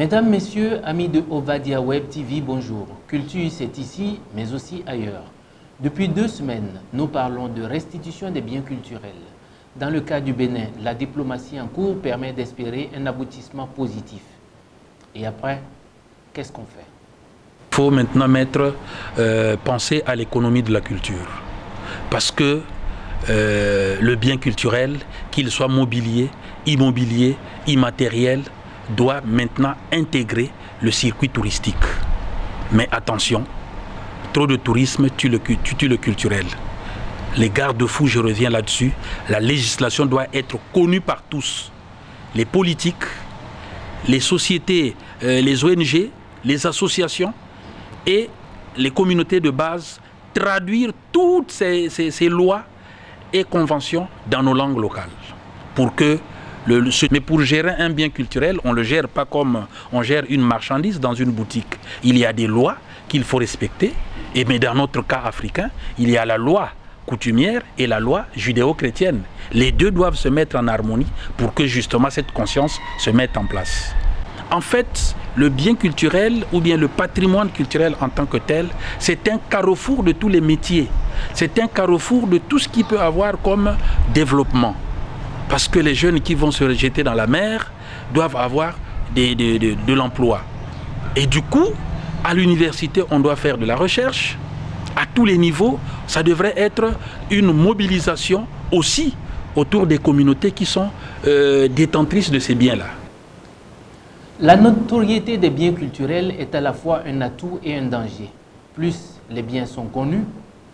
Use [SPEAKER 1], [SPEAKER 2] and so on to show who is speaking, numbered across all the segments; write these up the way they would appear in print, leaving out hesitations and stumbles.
[SPEAKER 1] Mesdames, Messieurs, amis de Ovadia Web TV, bonjour. Culture, c'est ici, mais aussi ailleurs. Depuis 2 semaines, nous parlons de restitution des biens culturels. Dans le cas du Bénin, la diplomatie en cours permet d'espérer un aboutissement positif. Et après, qu'est-ce qu'on fait?
[SPEAKER 2] Il faut maintenant penser à l'économie de la culture. Parce que le bien culturel, qu'il soit mobilier, immobilier, immatériel, doit maintenant intégrer le circuit touristique. Mais attention, trop de tourisme tue le culturel. Les garde-fous, je reviens là-dessus, la législation doit être connue par tous. Les politiques, les sociétés, les ONG, les associations et les communautés de base, traduire toutes ces lois et conventions dans nos langues locales. Mais pour gérer un bien culturel, on ne le gère pas comme on gère une marchandise dans une boutique. Il y a des lois qu'il faut respecter, mais dans notre cas africain, il y a la loi coutumière et la loi judéo-chrétienne. Les deux doivent se mettre en harmonie pour que justement cette conscience se mette en place. En fait, le bien culturel ou bien le patrimoine culturel en tant que tel, c'est un carrefour de tous les métiers. C'est un carrefour de tout ce qui peut avoir comme développement. Parce que les jeunes qui vont se jeter dans la mer doivent avoir de l'emploi. Et du coup, à l'université, on doit faire de la recherche. À tous les niveaux, ça devrait être une mobilisation aussi autour des communautés qui sont détentrices de ces biens-là.
[SPEAKER 1] La notoriété des biens culturels est à la fois un atout et un danger. Plus les biens sont connus,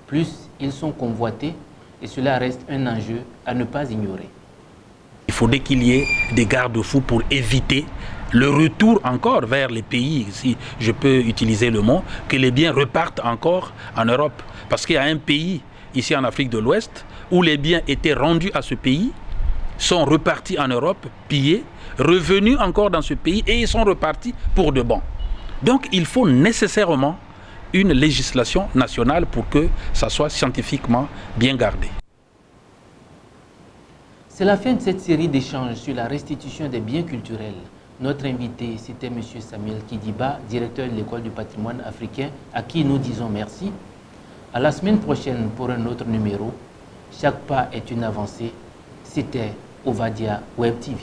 [SPEAKER 1] plus ils sont convoités, et cela reste un enjeu à ne pas ignorer.
[SPEAKER 2] Il faudrait qu'il y ait des garde-fous pour éviter le retour encore vers les pays, si je peux utiliser le mot, que les biens repartent encore en Europe. Parce qu'il y a un pays, ici en Afrique de l'Ouest, où les biens étaient rendus à ce pays, sont repartis en Europe, pillés, revenus encore dans ce pays et ils sont repartis pour de bon. Donc il faut nécessairement une législation nationale pour que ça soit scientifiquement bien gardé.
[SPEAKER 1] C'est la fin de cette série d'échanges sur la restitution des biens culturels. Notre invité, c'était M. Samuel Kidiba, directeur de l'École du patrimoine africain, à qui nous disons merci. À la semaine prochaine pour un autre numéro. Chaque pas est une avancée. C'était Ovadia Web TV.